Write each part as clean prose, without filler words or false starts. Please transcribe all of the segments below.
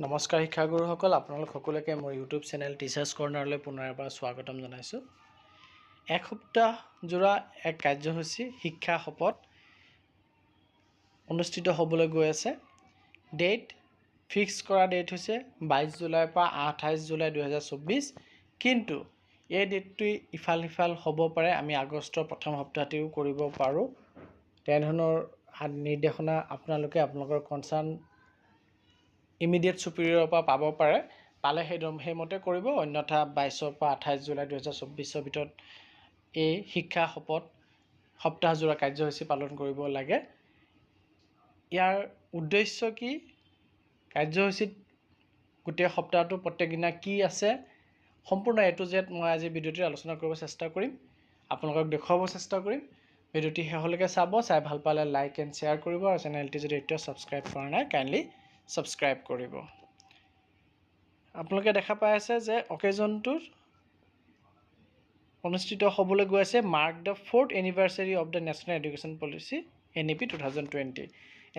নমস্কাৰ শিক্ষাগুৰুসকল, আপোনালোক সকলোকে মোৰ ইউটিউব চেনেল টিচাৰ্ছ কৰ্ণাৰলৈ পুনৰ এবাৰ স্বাগতম জনাইছোঁ। এক সপ্তাহ জোৰা এক কাৰ্যসূচী শিক্ষা শপত অনুষ্ঠিত হ'বলৈ গৈ আছে। ডেট ফিক্স কৰা ডেট হৈছে 22 জুলাইৰ পৰা 28 জুলাই 2024, কিন্তু এই ডেটটো ইফাল সিফাল হ'ব পাৰে। আমি আগষ্টৰ প্ৰথম সপ্তাহতেও কৰিব পাৰোঁ। তেনেধৰণৰ নিৰ্দেশনা আপোনালোকে আপোনালোকৰ কনচাৰ্ণ ইমিডিয়েট ছুপিৰিয়ৰৰ পৰা পাব পাৰে। পালে সেইমতে কৰিব, অন্যথা 22 পৰা 28 জুলাই 2024 ভিতৰত এই শিক্ষা শপত সপ্তাহজোৰা কাৰ্যসূচী পালন কৰিব লাগে। ইয়াৰ উদ্দেশ্য কি, কাৰ্যসূচীত গোটেই সপ্তাহটো প্ৰত্যেক দিনা কি আছে, সম্পূৰ্ণ A to Z মই আজি ভিডিঅ'টি আলোচনা কৰিব চেষ্টা কৰিম, আপোনালোকক দেখুৱাব চেষ্টা কৰিম। ভিডিঅ'টি শেষলৈকে চাব, চাই ভাল পালে লাইক এণ্ড শ্বেয়াৰ কৰিব, আৰু চেনেলটি যদি এতিয়াও ছাবস্ক্ৰাইব কৰা নাই কাইণ্ডলি ছাবস্ক্ৰাইব কৰিব। আপোনালোকে দেখা পাই আছে যে অকেজনটোত অনুষ্ঠিত হ'বলৈ গৈ আছে mark the 4th anniversary of the national education policy NEP 2020।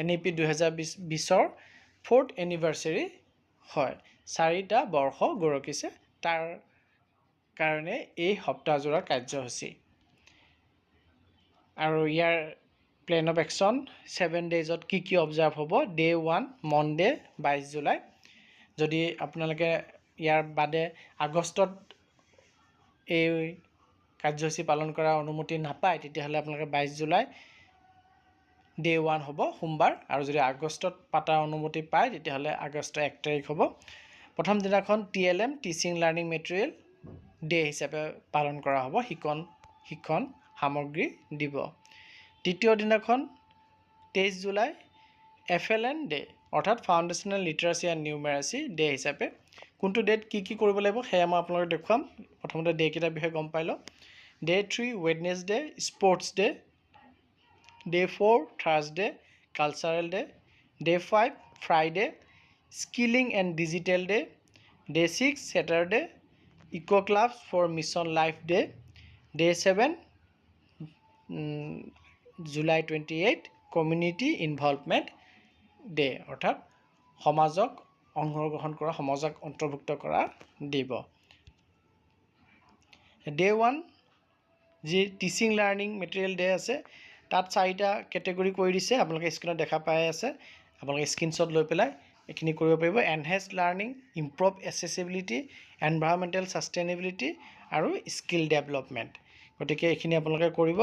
NEP 2020ৰ 4th anniversary হয়, 4টা বৰ্ষ গৰকিছে। তাৰ কাৰণে এই সপ্তাহজোৰা কাৰ্যসূচী আৰু ইয়াৰ প্লেন অফ একশ্যন 7 ডেইজত কি অবজাৰ্ভ হ'ব। Day 1 Monday 22 July. যদি আপোনালোকে ইয়াৰ বাদে আগষ্টত এই কাৰ্যসূচী পালন কৰাৰ অনুমতি নাপায়, তেতিয়াহ'লে আপোনালোকে 22 জুলাই ডে 1 হ'ব সোমবাৰ, আৰু যদি আগষ্টত পাতাৰ অনুমতি পায় তেতিয়াহ'লে আগষ্টৰ 1 তাৰিখ হ'ব। প্ৰথম দিনাখন TLM teaching learning material day হিচাপে পালন কৰা হ'ব, শিক্ষণ সামগ্ৰী দিব। দ্বিতীয় দিনাখন 23 জুলাই FLN ডে, অৰ্থাৎ foundational literacy and numeracy day হিচাপে। কোনটো ডেট কি কৰিব লাগিব সেয়া মই আপোনালোকক দেখুৱাম। প্ৰথমতে ডে'কেইটাৰ বিষয়ে গম পাই লওক। Day 3 Wednesday sports day, day 4 Thursday cultural day, day 5 Friday skilling and digital day, day 6 Saturday eco' clubs for mission life day, day 7 July 28 community involvement day, অৰ্থাৎ সমাজক অংশগ্ৰহণ কৰা, সমাজক অন্তৰ্ভুক্ত কৰা দিব। ডে 1 যি টিচিং লাৰ্ণিং মেটেৰিয়েল ডে আছে, তাত 4টা কেটেগৰী কৰি দিছে, আপোনালোকে স্ক্ৰীণত দেখা পাই আছে। আপোনালোকে স্ক্ৰীনশ্বট লৈ পেলাই এইখিনি কৰিব পাৰিব। Enhance learning, improve এচেচিবিলিটি, environmental sustainability আৰু স্কিল ডেভেলপমেণ্ট। গতিকে এইখিনি আপোনালোকে কৰিব।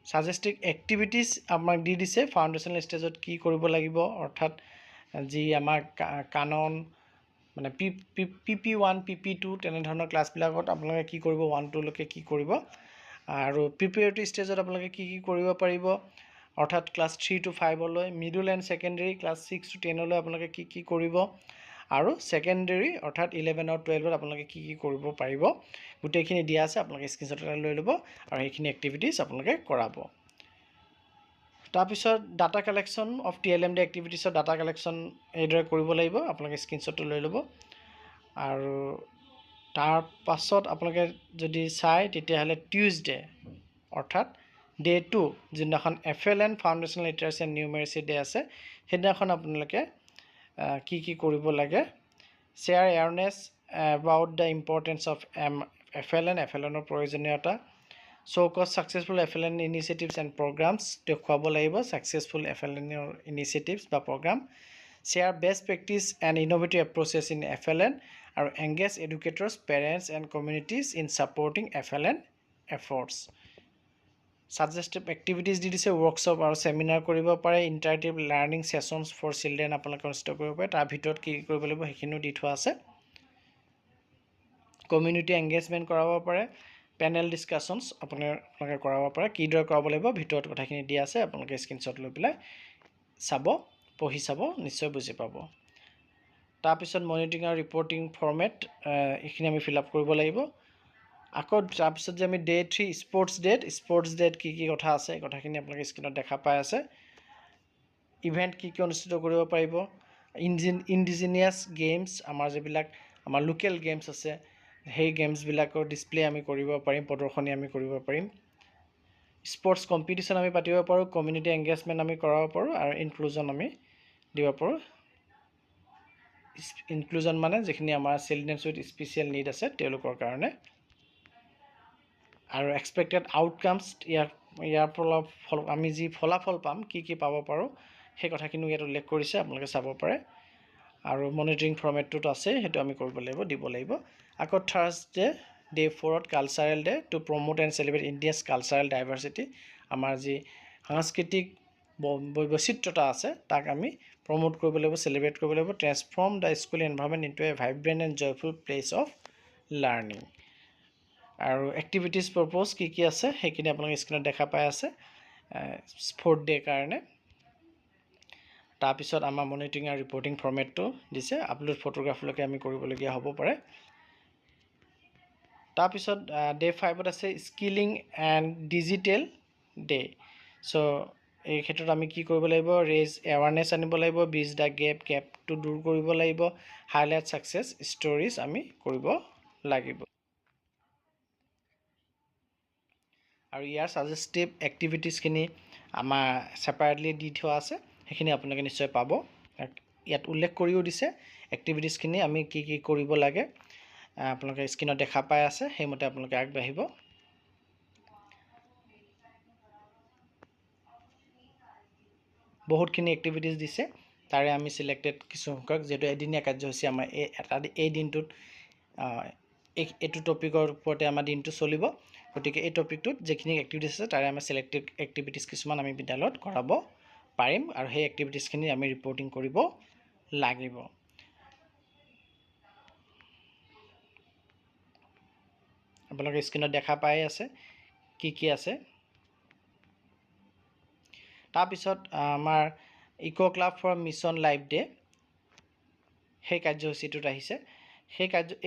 ছাজেষ্টিভ এক্টিভিটিছ আমাক দি দিছে, ফাউণ্ডেশ্যনেল ষ্টেজত কি কৰিব লাগিব, অৰ্থাৎ যি আমাৰ কানন মানে PP1 PP2 তেনেধৰণৰ ক্লাছবিলাকত আপোনালোকে কি কৰিব, 1 to লৈকে কি কৰিব, আৰু প্ৰিপেৰেটৰী ষ্টেজত আপোনালোকে কি কৰিব পাৰিব, অৰ্থাৎ ক্লাছ 3 to 5লৈ, middle and secondary class 6 to 10লৈ আপোনালোকে কি কৰিব, আৰু ছেকেণ্ডেৰী অৰ্থাৎ 11 আৰু 12ত আপোনালোকে কি কৰিব পাৰিব, গোটেইখিনি দিয়া আছে। আপোনালোকে স্ক্ৰীনশ্বট এটা লৈ ল'ব আৰু সেইখিনি এক্টিভিটিছ আপোনালোকে কৰাব। তাৰপিছত data collection of TLM day এক্টিভিটিছৰ ডাটা কালেকশ্যন এইদৰে কৰিব লাগিব, আপোনালোকে স্ক্ৰীনশ্বটটো লৈ ল'ব। আৰু তাৰ পাছত আপোনালোকে যদি চাই তেতিয়াহ'লে টিউজডে অৰ্থাৎ ডে 2 যিদিনাখন FLN foundational literacy and numeracy day আছে, সেইদিনাখন আপোনালোকে কি কৰিব লাগে, share awareness about the importance of FLNৰ প্ৰয়োজনীয়তা, show' successful FLN initiatives and programmes দেখুৱাব লাগিব, ছাকচেছফুল FLNৰ ইনিচিয়েটিভছ বা programme, share best practice and innovative approaches in FLN, আৰু engage educators, parents and communities in supporting FLN efforts. Suggestive activities দি দিছে, workshop আৰু চেমিনাৰ কৰিব পাৰে, interactive learning sessions for children আপোনালোকে অনুষ্ঠিত কৰিব পাৰে। তাৰ ভিতৰত কি কৰিব লাগিব সেইখিনিও দি থোৱা আছে। কমিউনিটি এংগেজমেণ্ট কৰাব পাৰে, পেনেল ডিছকাশ্যনছ আপোনালোকে কৰাব পাৰে। কিদৰে কৰাব লাগিব ভিতৰত কথাখিনি দিয়া আছে, আপোনালোকে স্ক্ৰীনশ্বট লৈ পেলাই চাব, পঢ়ি চাব, নিশ্চয় বুজি পাব। তাৰপিছত মনিটৰিং আৰু ৰিপৰ্টিং ফৰ্মেট এইখিনি আমি ফিল আপ কৰিব লাগিব। আকৌ তাৰপিছত যে আমি ডে 3 স্পৰ্টছ ডেট কি কথা আছে, এই কথাখিনি আপোনালোকে স্ক্ৰীণত দেখা পাই আছে। ইভেণ্ট কি অনুষ্ঠিত কৰিব পাৰিব, ইণ্ডিজিনিয়াছ গেমছ, আমাৰ যিবিলাক আমাৰ লোকেল গেমছ আছে সেই গেমছবিলাকৰ ডিছপ্লে আমি কৰিব পাৰিম, প্ৰদৰ্শনী আমি কৰিব পাৰিম। স্পৰ্টছ কম্পিটিশ্যন আমি পাতিব পাৰোঁ, কমিউনিটি এংগেজমেণ্ট আমি কৰাব পাৰোঁ, আৰু ইনক্লুজন আমি দিব পাৰোঁ। ইনক্লুজন মানে যিখিনি আমাৰ চিলড্ৰেনছ উইথ স্পেচিয়েল নিড আছে তেওঁলোকৰ কাৰণে। আৰু এক্সপেক্টেড আউটকামছ ইয়াৰ ফল আমি যি ফলাফল পাম কি পাব পাৰোঁ সেই কথাখিনিও ইয়াত উল্লেখ কৰিছে, আপোনালোকে চাব পাৰে। আৰু মনিটৰিং ফৰ্মেটটোত আছে, সেইটো আমি কৰিব লাগিব, দিব লাগিব। আকৌ থাৰ্ছডে ডে 4ত cultural day to promote and celebrate India's cultural diversity. আমাৰ যি সাংস্কৃতিক বৈচিত্ৰতা আছে তাক আমি প্ৰমোট কৰিব লাগিব, চেলিব্ৰেট কৰিব লাগিব। Transform the school environment into a vibrant and joyful place of learning. আৰু এক্টিভিটিজ পাৰপ'জ কি আছে সেইখিনি আপোনালোকে স্ক্ৰীনত দেখা পাই আছে স্পৰ্ট ডে কাৰণে। তাৰপিছত আমাৰ মনিটৰিং আৰু ৰিপৰ্টিং ফৰ্মেটটো দিছে, আপলোড ফটোগ্ৰাফলৈকে আমি কৰিবলগীয়া হ'ব পাৰে। তাৰপিছত ডে 5ত আছে স্কিলিং এণ্ড ডিজিটেল ডে। চ' এই ক্ষেত্ৰত আমি কি কৰিব লাগিব, ৰেইজ এৱাৰনেছ আনিব লাগিব, ব্ৰিজ দ্য গেপটো দূৰ কৰিব লাগিব, হাইলাইট ছাকচেছ ষ্টৰিজ আমি কৰিব লাগিব। আৰু ইয়াৰ ছাজেষ্টিভ এক্টিভিটিছখিনি আমাৰ ছেপাৰেটলি দি থোৱা আছে, সেইখিনি আপোনালোকে নিশ্চয় পাব। ইয়াত উল্লেখ কৰিও দিছে এক্টিভিটিছখিনি আমি কি কৰিব লাগে, আপোনালোকে স্ক্ৰীনত দেখা পাই আছে, সেইমতে আপোনালোকে আগবাঢ়িব। বহুতখিনি এক্টিভিটিছ দিছে, তাৰে আমি চিলেক্টেড কিছুসংখ্যক, যিহেতু এদিনীয়া কাৰ্যসূচী আমাৰ এই দিনটোত এইটো টপিকৰ ওপৰতে আমাৰ দিনটো চলিব, গতিকে এই টপিকটোত যিখিনি এক্টিভিটিছ আছে তাৰে আমাৰ চিলেক্টেড এক্টিভিটিছ কিছুমান আমি বিদ্যালয়ত কৰাব পাৰিম, আৰু সেই এক্টিভিটিছখিনি আমি ৰিপৰ্টিং কৰিব লাগিব। আপোনালোকে স্ক্ৰীনত দেখা পাই আছে কি আছে। তাৰপিছত আমাৰ eco' club for mission life day সেই কাৰ্যসূচীটোত আহিছে।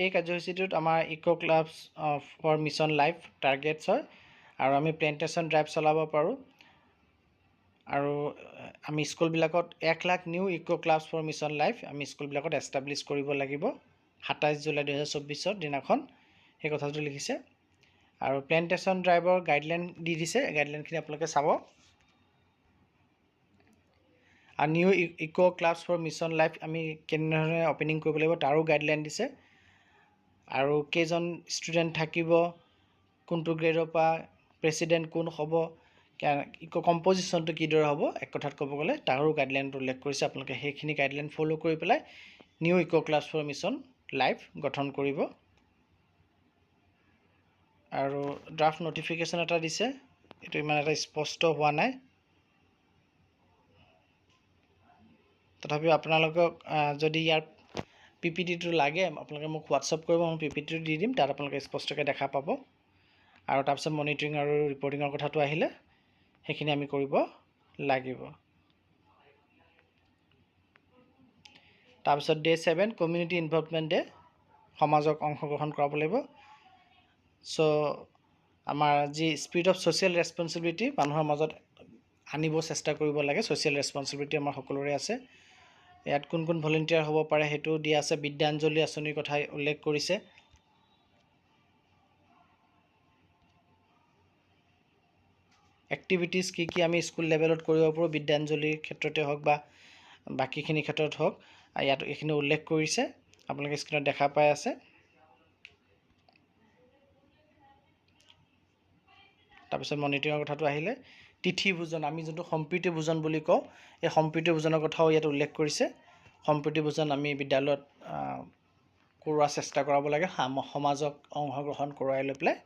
এই কাৰ্যসূচীটোত আমাৰ eco' clubs for mission life targets হয়, আৰু আমি প্লেণ্টেশ্যন ড্ৰাইভ চলাব পাৰোঁ। আৰু আমি স্কুলবিলাকত 1 lakh new eco' clubs for mission life আমি স্কুলবিলাকত এষ্টাব্লিছ কৰিব লাগিব 27 জুলাই 2024 দিনাখন, সেই কথাটো লিখিছে। আৰু প্লেণ্টেশ্যন ড্ৰাইভৰ গাইডলাইন দি দিছে, গাইডলাইনখিনি আপোনালোকে চাব। আৰু new eco' clubs for mission life আমি কেনেধৰণে অপেনিং কৰিব লাগিব তাৰো গাইডলাইন দিছে। আৰু কেইজন ষ্টুডেণ্ট থাকিব, কোনটো গ্ৰেডৰ পৰা, প্ৰেচিডেণ্ট কোন হ'ব, কম্পজিশ্যনটো কিদৰে হ'ব, এক কথাত ক'ব গ'লে তাৰো গাইডলাইনটো উল্লেখ কৰিছে। আপোনালোকে সেইখিনি গাইডলাইন ফ'ল' কৰি পেলাই new eco' clubs for mission life গঠন কৰিব। আৰু ড্ৰাফ্ট নটিফিকেশ্যন এটা দিছে, এইটো ইমান এটা স্পষ্ট হোৱা নাই, তথাপিও আপোনালোকক যদি ইয়াৰ PPTটো লাগে আপোনালোকে মোক হোৱাটছআপ কৰিব, মই PPTটো দি দিম, তাত আপোনালোকে স্পষ্টকৈ দেখা পাব। আৰু তাৰপিছত মনিটৰিং আৰু ৰিপৰ্টিঙৰ কথাটো আহিলে সেইখিনি আমি কৰিব লাগিব। তাৰপিছত ডে 7 কমিউনিটি ইনভলভমেণ্ট ডে, সমাজক অংশগ্ৰহণ কৰাব লাগিব। চ' আমাৰ যি স্পিৰিট অফ ছ'চিয়েল ৰেছপনচিবিলিটি মানুহৰ মাজত আনিব চেষ্টা কৰিব লাগে, ছ'চিয়েল ৰেছপনচিবিলিটি আমাৰ সকলোৰে আছে। ইয়াত কোন ভলেণ্টিয়াৰ হ'ব পাৰে সেইটো দিয়া আছে, বিদ্যাঞ্জলি আঁচনিৰ কথা উল্লেখ কৰিছে। এক্টিভিটিছ কি আমি স্কুল লেভেলত কৰিব পাৰোঁ, বিদ্যাঞ্জলিৰ ক্ষেত্ৰতে হওক বা বাকীখিনি ক্ষেত্ৰত হওক, ইয়াত এইখিনি উল্লেখ কৰিছে, আপোনালোকে স্ক্ৰীনত দেখা পাই আছে। তাৰপিছত মনিটৰিঙৰ কথাটো আহিলে তিথি ভোজন, আমি যোনটো সম্প্ৰীতি ভোজন বুলি কওঁ, এই সম্প্ৰীতি ভোজনৰ কথাও ইয়াত উল্লেখ কৰিছে। সম্প্ৰীতি ভোজন আমি বিদ্যালয়ত কৰোৱাৰ চেষ্টা কৰাব লাগে, সমাজক অংশগ্ৰহণ কৰোৱাই লৈ পেলাই।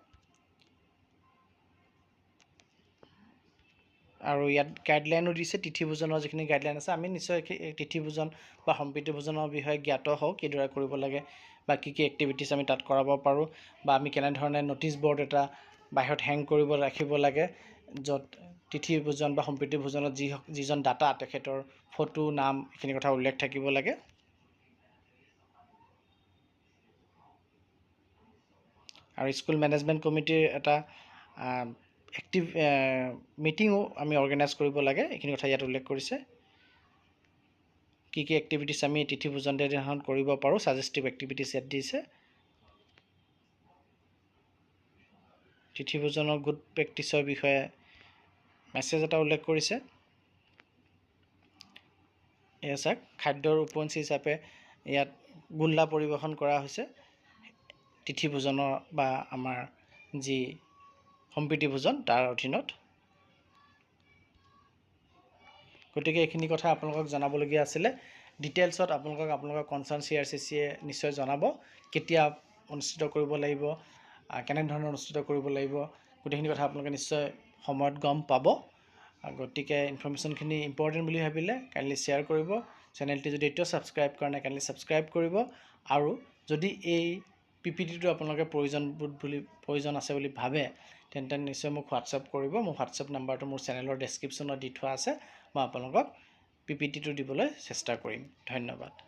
আৰু ইয়াত গাইডলাইনো দিছে, তিথি ভোজনৰ যিখিনি গাইডলাইন আছে আমি নিশ্চয় তিথি ভোজন বা সম্প্ৰীতি ভোজনৰ বিষয়ে জ্ঞাত হওঁ, কিদৰে কৰিব লাগে বা কি এক্টিভিটিছ আমি তাত কৰাব পাৰোঁ, বা আমি কেনেধৰণে ন'টিছ বৰ্ড এটা বাহিৰত হেং কৰিব ৰাখিব লাগে, য'ত তিথি ভোজন বা সম্প্ৰীতি ভোজনত যিজন দাতা তেখেতৰ ফটো, নাম এইখিনি কথা উল্লেখ থাকিব লাগে। আৰু স্কুল মেনেজমেণ্ট কমিটিৰ এটা এক্টিভ মিটিঙো আমি অৰ্গেনাইজ কৰিব লাগে, এইখিনি কথা ইয়াত উল্লেখ কৰিছে। কি এক্টিভিটিছ আমি তিথি ভোজন দিনাখন কৰিব পাৰোঁ, ছাজেষ্টিভ এক্টিভিটিছ ইয়াত দিছে। তিথি ভোজনৰ গুড প্ৰেক্টিছৰ বিষয়ে মেছেজ এটা উল্লেখ কৰিছে। এয়া চাওক, খাদ্যৰ উপৰঞ্চি হিচাপে ইয়াত গোল্লা পৰিৱেশন কৰা হৈছে তিথি ভোজনৰ বা আমাৰ যি সম্প্ৰীতি ভোজন তাৰ অধীনত। গতিকে এইখিনি কথা আপোনালোকক জনাবলগীয়া আছিলে। ডিটেইলছত আপোনালোকৰ কনচাৰ্ণ CRCCয়ে নিশ্চয় জনাব কেতিয়া অনুষ্ঠিত কৰিব লাগিব, কেনেধৰণে অনুষ্ঠিত কৰিব লাগিব, গোটেইখিনি কথা আপোনালোকে নিশ্চয় সময়ত গম পাব। গতিকে ইনফৰমেশ্যনখিনি ইম্পৰ্টেণ্ট বুলি ভাবিলে কাইণ্ডলি শ্বেয়াৰ কৰিব। চেনেলটি যদি এতিয়াও ছাবস্ক্ৰাইব কৰা নাই কাইণ্ডলি ছাবস্ক্ৰাইব কৰিব। আৰু যদি এই PPTটো আপোনালোকে প্ৰয়োজন আছে বুলি ভাবে তেন্তে নিশ্চয় মোক হোৱাটছআপ কৰিব। মোৰ হোৱাটছআপ নাম্বাৰটো মোৰ চেনেলৰ ডেছক্ৰিপশ্যনত দি থোৱা আছে। মই আপোনালোকক PPTটো দিবলৈ চেষ্টা কৰিম। ধন্যবাদ।